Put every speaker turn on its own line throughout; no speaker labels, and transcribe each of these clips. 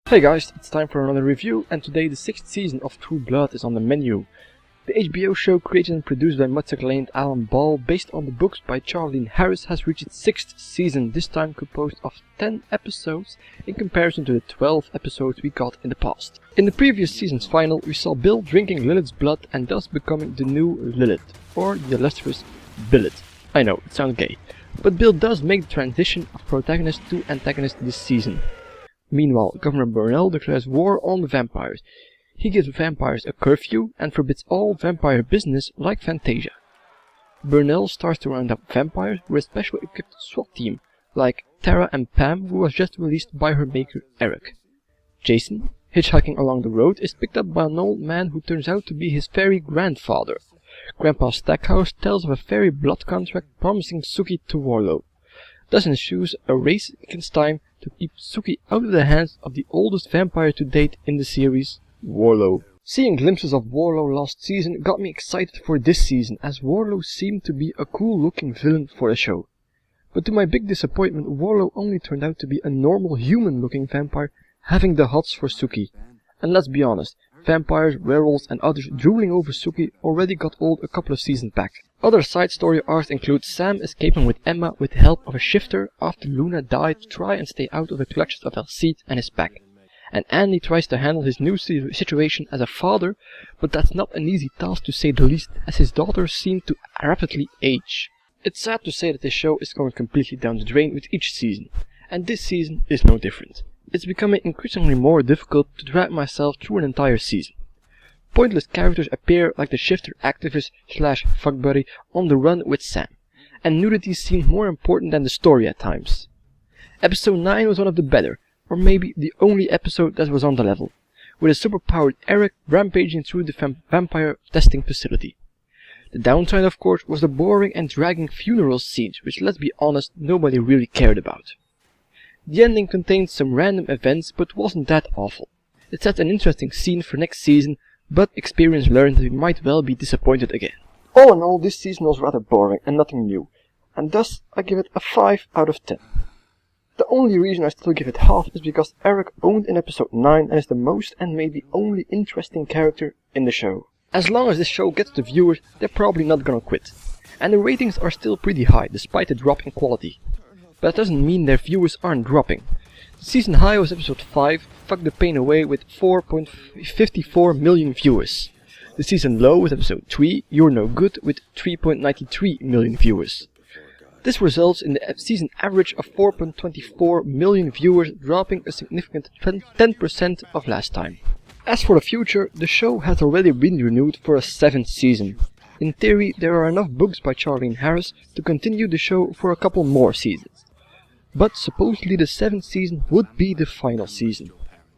Hey guys, it's time for another review, and today the 6th season of True Blood is on the menu. The HBO show created and produced by much acclaimed Alan Ball, based on the books by Charlene Harris, has reached its 6th season, this time composed of 10 episodes in comparison to the 12 episodes we got in the past. In the previous season's final, we saw Bill drinking Lilith's blood and thus becoming the new Lilith, or the illustrious Billet. I know, it sounds gay, but Bill does make the transition of protagonist to antagonist this season. Meanwhile, Governor Burrell declares war on the vampires. He gives vampires a curfew and forbids all vampire business like Fantasia. Burrell starts to round up vampires with a special equipped SWAT team, like Tara and Pam, who was just released by her maker Eric. Jason, hitchhiking along the road, is picked up by an old man who turns out to be his fairy grandfather. Grandpa Stackhouse tells of a fairy blood contract promising Sookie to Warlow. Thus ensues a race against time to keep Sookie out of the hands of the oldest vampire to date in the series, Warlow. Seeing glimpses of Warlow last season got me excited for this season, as Warlow seemed to be a cool looking villain for the show. But to my big disappointment, Warlow only turned out to be a normal human looking vampire having the hots for Sookie. And let's be honest, vampires, werewolves and others drooling over Sookie already got old a couple of seasons back. Other side story arcs include Sam escaping with Emma with the help of a shifter after Luna died to try and stay out of the clutches of Alcide and his pack. And Andy tries to handle his new situation as a father, but that's not an easy task to say the least, as his daughters seem to rapidly age. It's sad to say that this show is going completely down the drain with each season, and this season is no different. It's becoming increasingly more difficult to drag myself through an entire season. Pointless characters appear like the shifter activist / fuckbuddy on the run with Sam, and nudity seemed more important than the story at times. Episode 9 was one of the better, or maybe the only episode that was on the level, with a superpowered Eric rampaging through the vampire testing facility. The downside, of course, was the boring and dragging funeral scenes, which, let's be honest, nobody really cared about. The ending contained some random events, but wasn't that awful. It set an interesting scene for next season, but experience learned that we might well be disappointed again. All in all, this season was rather boring and nothing new, and thus I give it a 5 out of 10. The only reason I still give it half is because Eric owned in episode 9 and is the most and maybe only interesting character in the show. As long as this show gets the viewers, they're probably not gonna quit. And the ratings are still pretty high despite the drop in quality. But that doesn't mean their viewers aren't dropping. The season high was episode 5, Fuck the Pain Away, with 4.54 million viewers. The season low was episode 3, You're No Good, with 3.93 million viewers. This results in the season average of 4.24 million viewers, dropping a significant 10% of last time. As for the future, the show has already been renewed for a 7th season. In theory, there are enough books by Charlene Harris to continue the show for a couple more seasons. But supposedly the 7th season would be the final season.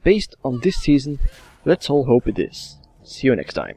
Based on this season, let's all hope it is. See you next time.